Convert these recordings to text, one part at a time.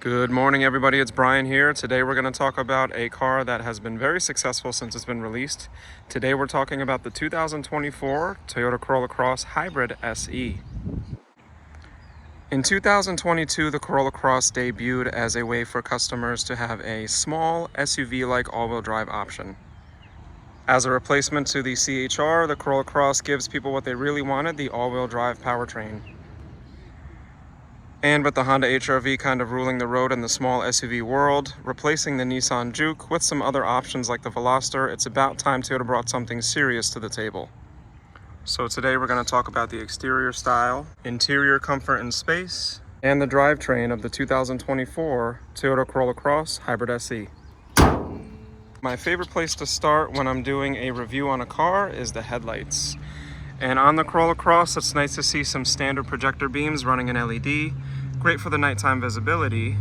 Good morning, everybody. It's Brian here. Today we're going to talk about a car that has been very successful since it's been released. Today we're talking about the 2024 Toyota Corolla Cross Hybrid SE. In 2022, the Corolla Cross debuted as a way for customers to have a small SUV-like all-wheel drive option. As a replacement to the CHR, the Corolla Cross gives people what they really wanted, the all-wheel drive powertrain. And with the Honda HR-V kind of ruling the road in the small SUV world, replacing the Nissan Juke with some other options like the Veloster, it's about time Toyota brought something serious to the table. So today we're going to talk about the exterior style, interior comfort and space, and the drivetrain of the 2024 Toyota Corolla Cross Hybrid SE. My favorite place to start when I'm doing a review on a car is the headlights. And on the Corolla Cross, it's nice to see some standard projector beams running in LED. Great for the nighttime visibility.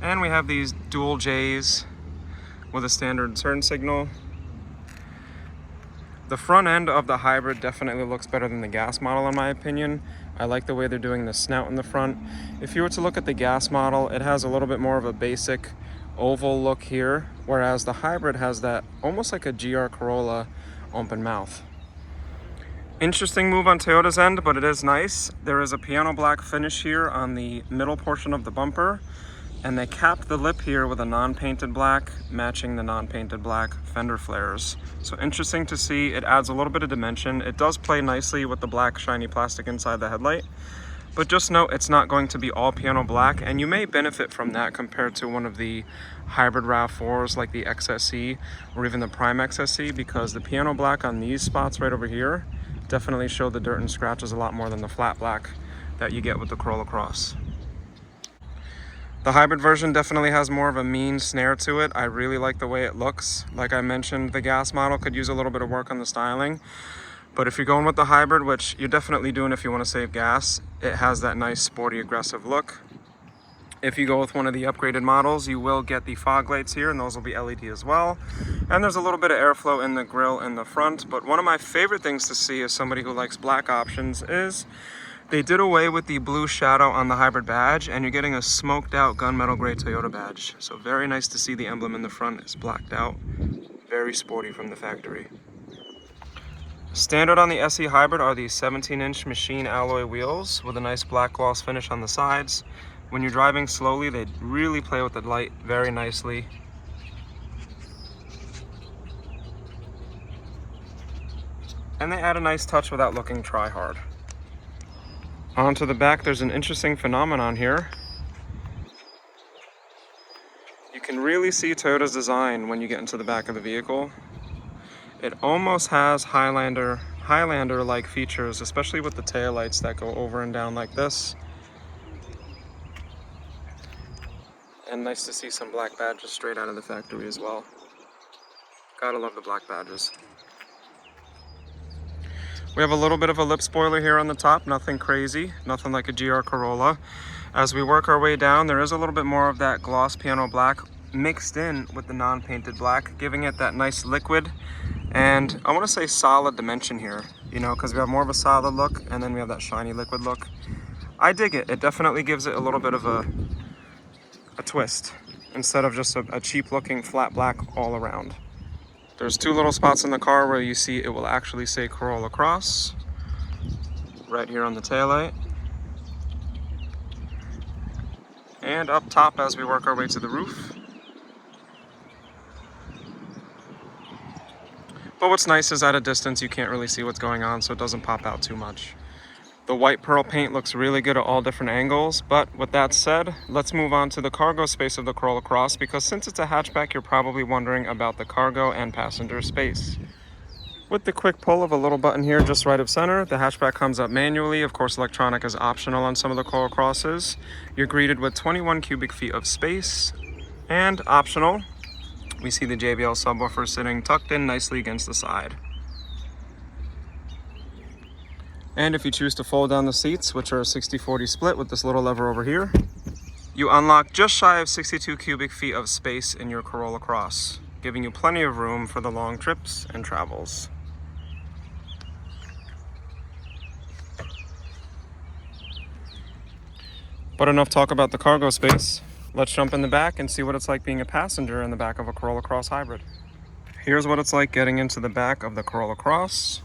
And we have these dual J's with a standard turn signal. The front end of the hybrid definitely looks better than the gas model in my opinion. I like the way they're doing the snout in the front. If you were to look at the gas model, it has a little bit more of a basic oval look here, whereas the hybrid has that almost like a GR Corolla open mouth. Interesting move on Toyota's end, but it is nice. There is a piano black finish here on the middle portion of the bumper, and they capped the lip here with a non-painted black, matching the non-painted black fender flares. So interesting to see. It adds a little bit of dimension. It does play nicely with the black shiny plastic inside the headlight, but just note it's not going to be all piano black, and you may benefit from that compared to one of the hybrid RAV4s like the XSE or even the Prime XSE, because the piano black on these spots right over here definitely show the dirt and scratches a lot more than the flat black that you get with the Corolla Cross. The hybrid version definitely has more of a mean snare to it. I really like the way it looks. Like I mentioned, the gas model could use a little bit of work on the styling, but if you're going with the hybrid, which you're definitely doing if you want to save gas, it has that nice sporty aggressive look. If you go with one of the upgraded models, you will get the fog lights here, and those will be LED as well. And there's a little bit of airflow in the grille in the front, but one of my favorite things to see as somebody who likes black options is they did away with the blue shadow on the hybrid badge, and you're getting a smoked out gunmetal gray Toyota badge. So very nice to see the emblem in the front is blacked out. Very sporty from the factory. Standard on the SE Hybrid are the 17-inch machine alloy wheels with a nice black gloss finish on the sides. When you're driving slowly, they really play with the light very nicely. And they add a nice touch without looking try-hard. Onto the back, there's an interesting phenomenon here. You can really see Toyota's design when you get into the back of the vehicle. It almost has Highlander-like features, especially with the taillights that go over and down like this. And nice to see some black badges straight out of the factory as well. Gotta love the black badges. We have a little bit of a lip spoiler here on the top, nothing crazy, nothing like a GR Corolla. As we work our way down, there is a little bit more of that gloss piano black mixed in with the non-painted black, giving it that nice liquid and I want to say solid dimension here, you know, because we have more of a solid look and then we have that shiny liquid look. I dig it. It definitely gives it a little bit of a twist instead of just a cheap looking flat black all around. There's two little spots in the car where you see it will actually say Corolla Cross right here on the taillight, and up top as we work our way to the roof. But what's nice is at a distance you can't really see what's going on, so it doesn't pop out too much. The white pearl paint looks really good at all different angles, but with that said, let's move on to the cargo space of the Corolla Cross, because since it's a hatchback, you're probably wondering about the cargo and passenger space. With the quick pull of a little button here just right of center, the hatchback comes up manually. Of course, electronic is optional on some of the Corolla Crosses. You're greeted with 21 cubic feet of space, and optional, we see the JBL subwoofer sitting tucked in nicely against the side. And if you choose to fold down the seats, which are a 60-40 split with this little lever over here, you unlock just shy of 62 cubic feet of space in your Corolla Cross, giving you plenty of room for the long trips and travels. But enough talk about the cargo space. Let's jump in the back and see what it's like being a passenger in the back of a Corolla Cross hybrid. Here's what it's like getting into the back of the Corolla Cross.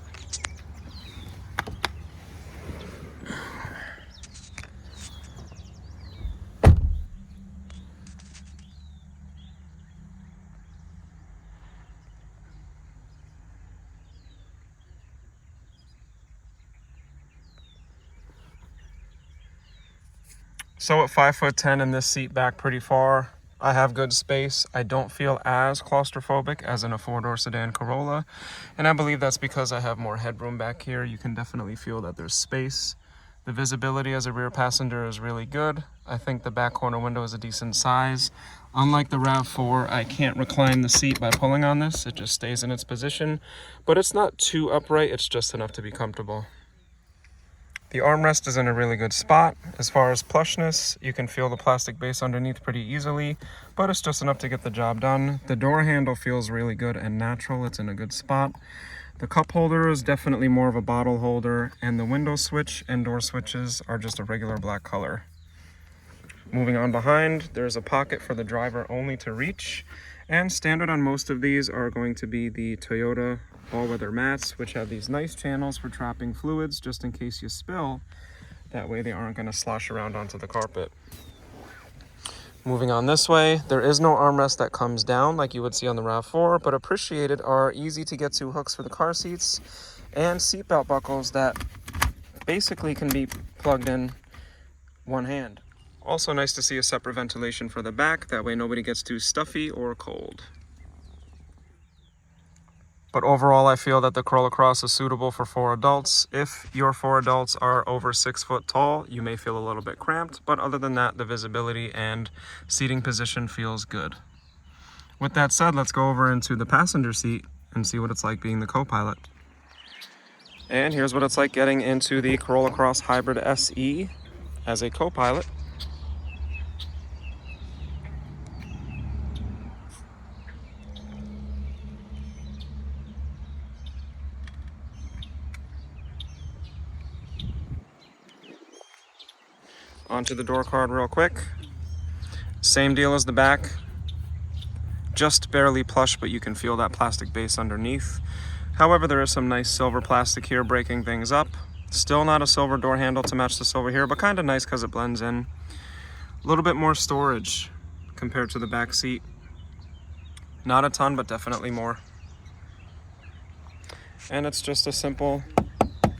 So at 5'10" in this seat back pretty far, I have good space. I don't feel as claustrophobic as in a four-door sedan Corolla, and I believe that's because I have more headroom back here. You can definitely feel that there's space. The visibility as a rear passenger is really good. I think the back corner window is a decent size. Unlike the RAV4, I can't recline the seat by pulling on this. It just stays in its position, but it's not too upright. It's just enough to be comfortable. The armrest is in a really good spot. As far as plushness, you can feel the plastic base underneath pretty easily, but it's just enough to get the job done. The door handle feels really good and natural. It's in a good spot. The cup holder is definitely more of a bottle holder, and the window switch and door switches are just a regular black color. Moving on behind, there's a pocket for the driver only to reach, and standard on most of these are going to be the Toyota all-weather mats, which have these nice channels for trapping fluids just in case you spill. That way they aren't going to slosh around onto the carpet. Moving on this way, there is no armrest that comes down like you would see on the RAV4, but appreciated are easy to get to hooks for the car seats and seatbelt buckles that basically can be plugged in one hand. Also nice to see a separate ventilation for the back, that way nobody gets too stuffy or cold. But overall, I feel that the Corolla Cross is suitable for 4 adults. If your 4 adults are over 6 foot tall, you may feel a little bit cramped, but other than that, the visibility and seating position feels good. With that said, let's go over into the passenger seat and see what it's like being the co-pilot. And here's what it's like getting into the Corolla Cross Hybrid SE as a co-pilot. Onto the door card real quick. Same deal as the back. Just barely plush, but you can feel that plastic base underneath. However, there is some nice silver plastic here breaking things up. Still not a silver door handle to match the silver here, but kind of nice because it blends in. A little bit more storage compared to the back seat. Not a ton, but definitely more. And it's just a simple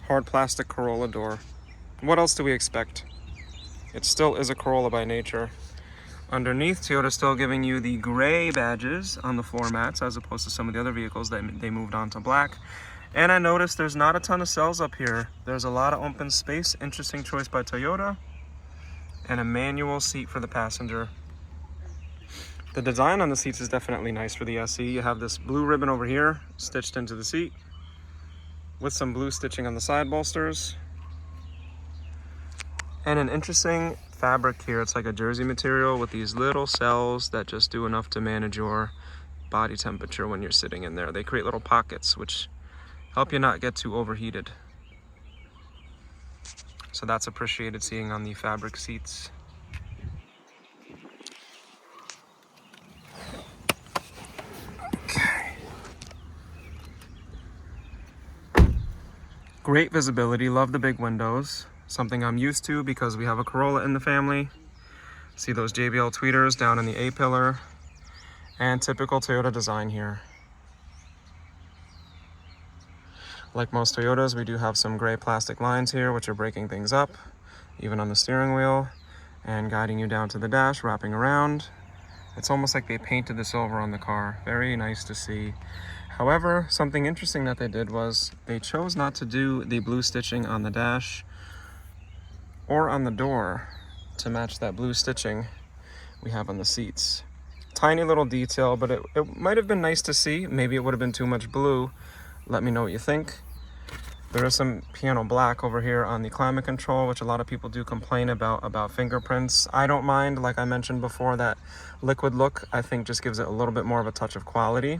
hard plastic Corolla door. What else do we expect? It still is a Corolla by nature. Underneath, Toyota's still giving you the gray badges on the floor mats as opposed to some of the other vehicles that they moved on to black. And I noticed there's not a ton of cells up here. There's a lot of open space. Interesting choice by Toyota. And a manual seat for the passenger. The design on the seats is definitely nice for the SE. You have this blue ribbon over here stitched into the seat with some blue stitching on the side bolsters. And an interesting fabric here. It's like a jersey material with these little cells that just do enough to manage your body temperature when you're sitting in there. They create little pockets which help you not get too overheated. So that's appreciated seeing on the fabric seats. Okay. Great visibility, love the big windows. Something I'm used to because we have a Corolla in the family. See those JBL tweeters down in the A-pillar. And typical Toyota design here. Like most Toyotas, we do have some gray plastic lines here which are breaking things up, even on the steering wheel, and guiding you down to the dash, wrapping around. It's almost like they painted the silver on the car. Very nice to see. However, something interesting that they did was they chose not to do the blue stitching on the dash or on the door to match that blue stitching we have on the seats. Tiny little detail, but it might have been nice to see. Maybe it would have been too much blue. Let me know what you think. There is some piano black over here on the climate control, which a lot of people do complain about fingerprints. I don't mind, like I mentioned before, that liquid look I think just gives it a little bit more of a touch of quality.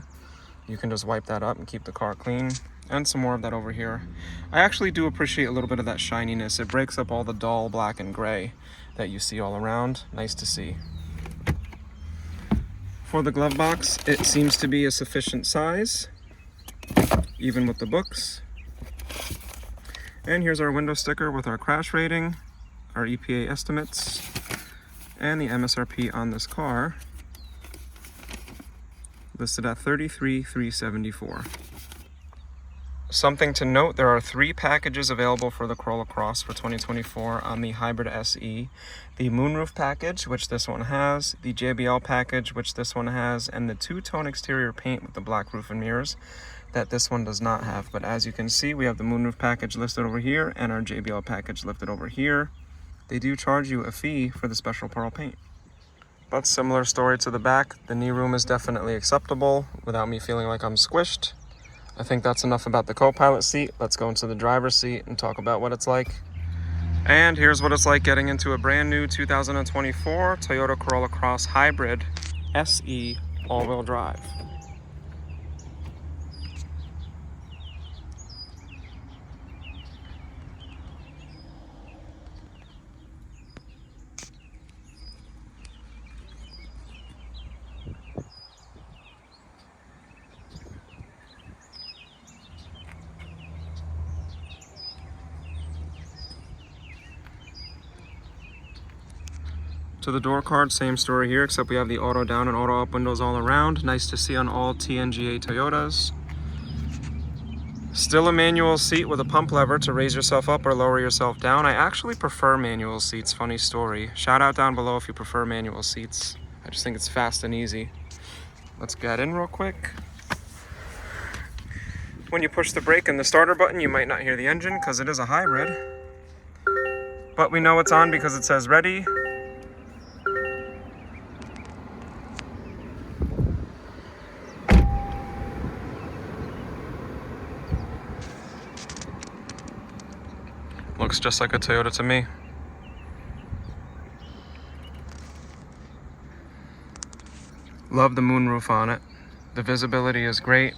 You can just wipe that up and keep the car clean. And some more of that over here. I actually do appreciate a little bit of that shininess. It breaks up all the dull black and gray that you see all around. Nice to see. For the glove box, it seems to be a sufficient size, even with the books. And here's our window sticker with our crash rating, our EPA estimates, and the MSRP on this car, listed at $33,374. Something to note, there are 3 packages available for the Corolla Cross for 2024 on the Hybrid SE. The moonroof package, which this one has, the JBL package, which this one has, and the 2-tone exterior paint with the black roof and mirrors that this one does not have. But as you can see, we have the moonroof package listed over here and our JBL package listed over here. They do charge you a fee for the special pearl paint. But similar story to the back, the knee room is definitely acceptable without me feeling like I'm squished. I think that's enough about the Copilot seat. Let's go into the driver's seat and talk about what it's like. And here's what it's like getting into a brand new 2024 Toyota Corolla Cross Hybrid SE all-wheel drive. To the door card, same story here, except we have the auto down and auto up windows all around. Nice to see on all TNGA Toyotas. Still a manual seat with a pump lever to raise yourself up or lower yourself down. I actually prefer manual seats, funny story. Shout out down below if you prefer manual seats. I just think it's fast and easy. Let's get in real quick. When you push the brake and the starter button, you might not hear the engine because it is a hybrid. But we know it's on because it says ready. Looks just like a Toyota to me. Love the moonroof on it. The visibility is great.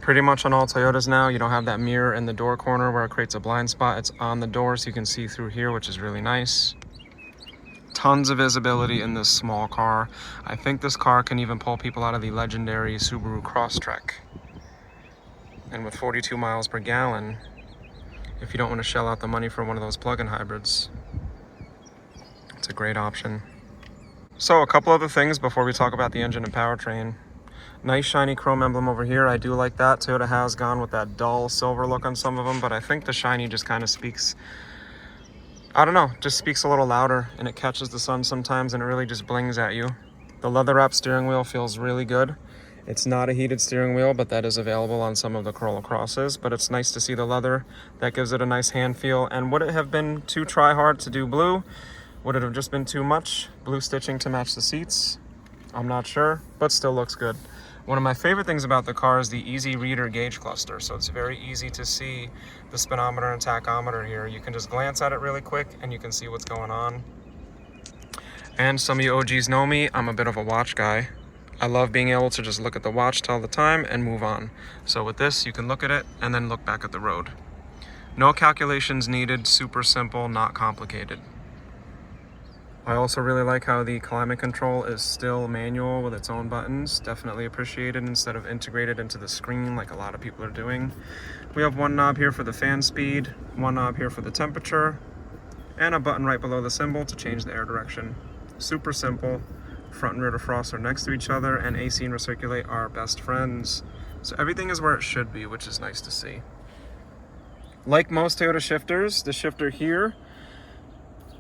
Pretty much on all Toyotas now, you don't have that mirror in the door corner where it creates a blind spot. It's on the door so you can see through here, which is really nice. Tons of visibility in this small car. I think this car can even pull people out of the legendary Subaru Crosstrek. And with 42 miles per gallon, if you don't want to shell out the money for one of those plug-in hybrids, it's a great option. So a couple other things before we talk about the engine and powertrain. Nice shiny chrome emblem over here. I do like that. Toyota has gone with that dull silver look on some of them, but I think the shiny just kind of speaks, I don't know, just speaks a little louder, and it catches the sun sometimes and it really just blings at you. The leather wrap steering wheel feels really good. It's not a heated steering wheel, but that is available on some of the Corolla Crosses. But it's nice to see the leather. That gives it a nice hand feel. And would it have been too try hard to do blue? Would it have just been too much blue stitching to match the seats? I'm not sure, but still looks good. One of my favorite things about the car is the easy reader gauge cluster. So it's very easy to see the speedometer and tachometer here. You can just glance at it really quick and you can see what's going on. And some of you OGs know me, I'm a bit of a watch guy. I love being able to just look at the watch, tell the time, and move on. So with this, you can look at it and then look back at the road. No calculations needed, super simple, not complicated. I also really like how the climate control is still manual with its own buttons. Definitely appreciated instead of integrated into the screen like a lot of people are doing. We have one knob here for the fan speed, one knob here for the temperature, and a button right below the symbol to change the air direction. Super simple. Front and rear defrost are next to each other, and AC and recirculate are best friends. So everything is where it should be, which is nice to see. Like most Toyota shifters, the shifter here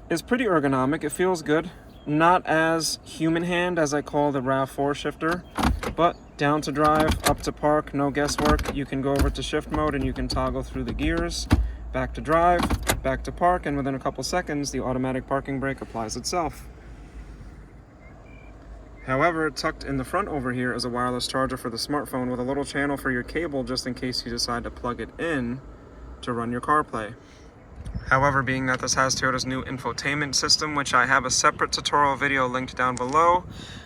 is pretty ergonomic. It feels good. Not as human hand as I call the RAV4 shifter, but down to drive, up to park, no guesswork. You can go over to shift mode and you can toggle through the gears, back to drive, back to park, and within a couple seconds, the automatic parking brake applies itself. However, tucked in the front over here is a wireless charger for the smartphone with a little channel for your cable just in case you decide to plug it in to run your CarPlay. However, being that this has Toyota's new infotainment system, which I have a separate tutorial video linked down below,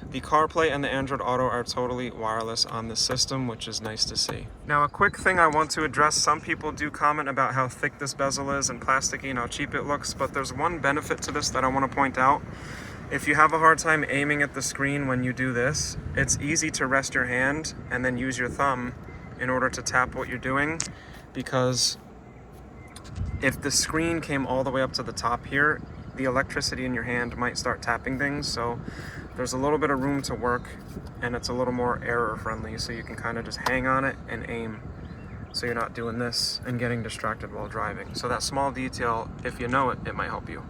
the CarPlay and the Android Auto are totally wireless on this system, which is nice to see. Now, a quick thing I want to address, some people do comment about how thick this bezel is and plasticky and how cheap it looks, but there's one benefit to this that I want to point out. If you have a hard time aiming at the screen when you do this, it's easy to rest your hand and then use your thumb in order to tap what you're doing, because if the screen came all the way up to the top here, the electricity in your hand might start tapping things. So there's a little bit of room to work, and it's a little more error friendly, so you can kind of just hang on it and aim, so you're not doing this and getting distracted while driving. So that small detail, if you know it, it might help you.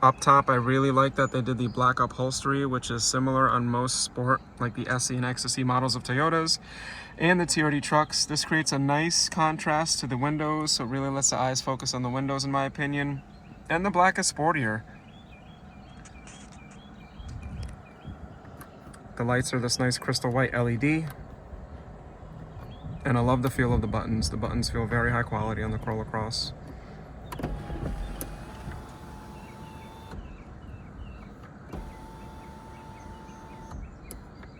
Up top, I really like that they did the black upholstery, which is similar on most sport, like the SE and XSE models of Toyotas and the TRD trucks. This creates a nice contrast to the windows, so it really lets the eyes focus on the windows, in my opinion. And the black is sportier. The lights are this nice crystal white LED. And I love the feel of the buttons. The buttons feel very high quality on the Corolla Cross.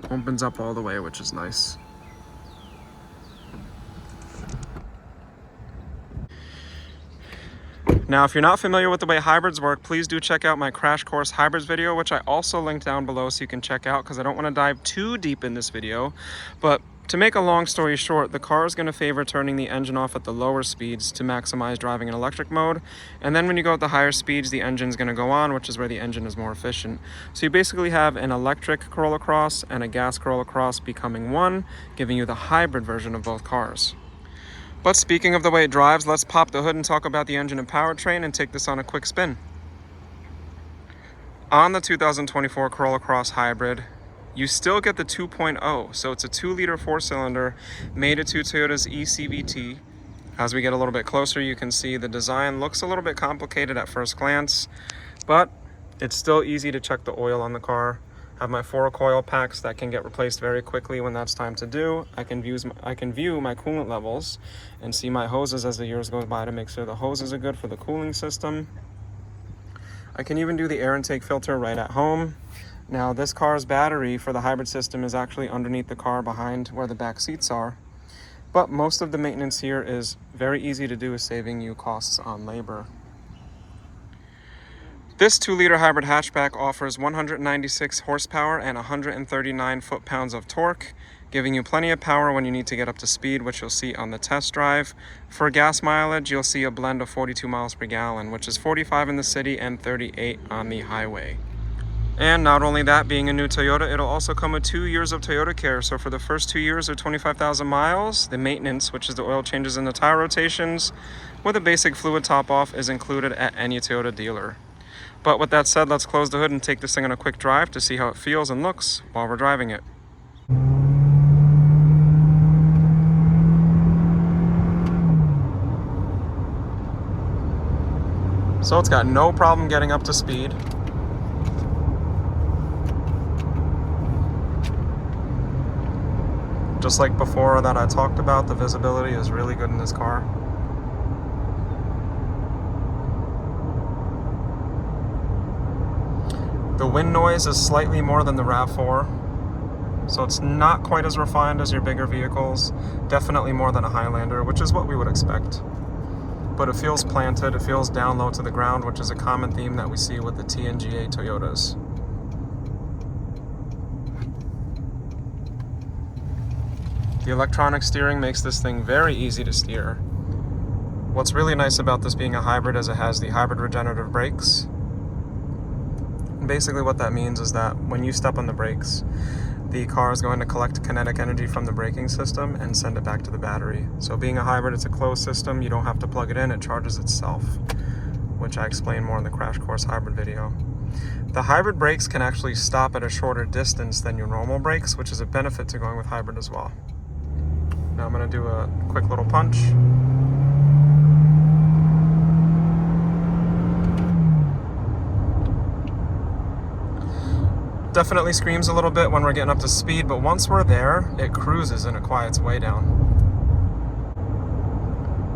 Opens up all the way, which is nice. Now, if you're not familiar with the way hybrids work, please do check out my Crash Course Hybrids video, which I also linked down below so you can check out, because I don't want to dive too deep in this video. But to make a long story short, the car is going to favor turning the engine off at the lower speeds to maximize driving in electric mode. And then when you go at the higher speeds, the engine's going to go on, which is where the engine is more efficient. So you basically have an electric Corolla Cross and a gas Corolla Cross becoming one, giving you the hybrid version of both cars. But speaking of the way it drives, let's pop the hood and talk about the engine and powertrain and take this on a quick spin. On the 2024 Corolla Cross Hybrid, you still get the 2.0, so it's a 2-liter 4-cylinder mated to Toyota's eCVT. As we get a little bit closer, you can see the design looks a little bit complicated at first glance, but it's still easy to check the oil on the car. I have my 4 coil packs that can get replaced very quickly when that's time to do. I can view my coolant levels and see my hoses as the years go by to make sure the hoses are good for the cooling system. I can even do the air intake filter right at home. Now, this car's battery for the hybrid system is actually underneath the car behind where the back seats are. But most of the maintenance here is very easy to do, saving you costs on labor. This 2-liter hybrid hatchback offers 196 horsepower and 139 foot-pounds of torque, giving you plenty of power when you need to get up to speed, which you'll see on the test drive. For gas mileage, you'll see a blend of 42 miles per gallon, which is 45 in the city and 38 on the highway. And not only that, being a new Toyota, it'll also come with 2 years of Toyota care. So for the first 2 years or 25,000 miles, the maintenance, which is the oil changes and the tire rotations, with a basic fluid top-off, is included at any Toyota dealer. But with that said, let's close the hood and take this thing on a quick drive to see how it feels and looks while we're driving it. So it's got no problem getting up to speed. Just like before that I talked about, the visibility is really good in this car. The wind noise is slightly more than the RAV4, so it's not quite as refined as your bigger vehicles. Definitely more than a Highlander, which is what we would expect. But it feels planted, it feels down low to the ground, which is a common theme that we see with the TNGA Toyotas. The electronic steering makes this thing very easy to steer. What's really nice about this being a hybrid is it has the hybrid regenerative brakes. Basically what that means is that when you step on the brakes, the car is going to collect kinetic energy from the braking system and send it back to the battery. So being a hybrid, it's a closed system. You don't have to plug it in, it charges itself, which I explain more in the Crash Course Hybrid video. The hybrid brakes can actually stop at a shorter distance than your normal brakes, which is a benefit to going with hybrid as well. Now I'm going to do a quick little punch. Definitely screams a little bit when we're getting up to speed, but once we're there, it cruises and it quiets way down.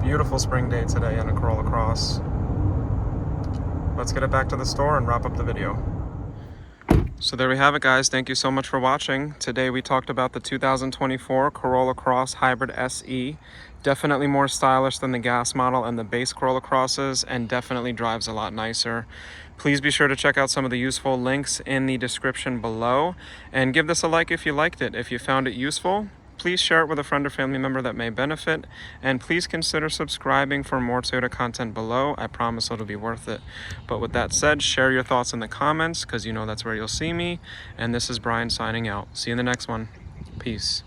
Beautiful spring day today in a Corolla Cross. Let's get it back to the store and wrap up the video. So there we have it, guys. Thank you so much for watching. Today we talked about the 2024 Corolla Cross Hybrid SE. Definitely more stylish than the gas model and the base Corolla Crosses, and definitely drives a lot nicer. Please be sure to check out some of the useful links in the description below, and give this a like if you liked it. If you found it useful, please share it with a friend or family member that may benefit, and please consider subscribing for more Toyota content below. I promise it'll be worth it. But with that said, share your thoughts in the comments, because you know that's where you'll see me. And this is Brian signing out. See you in the next one. Peace.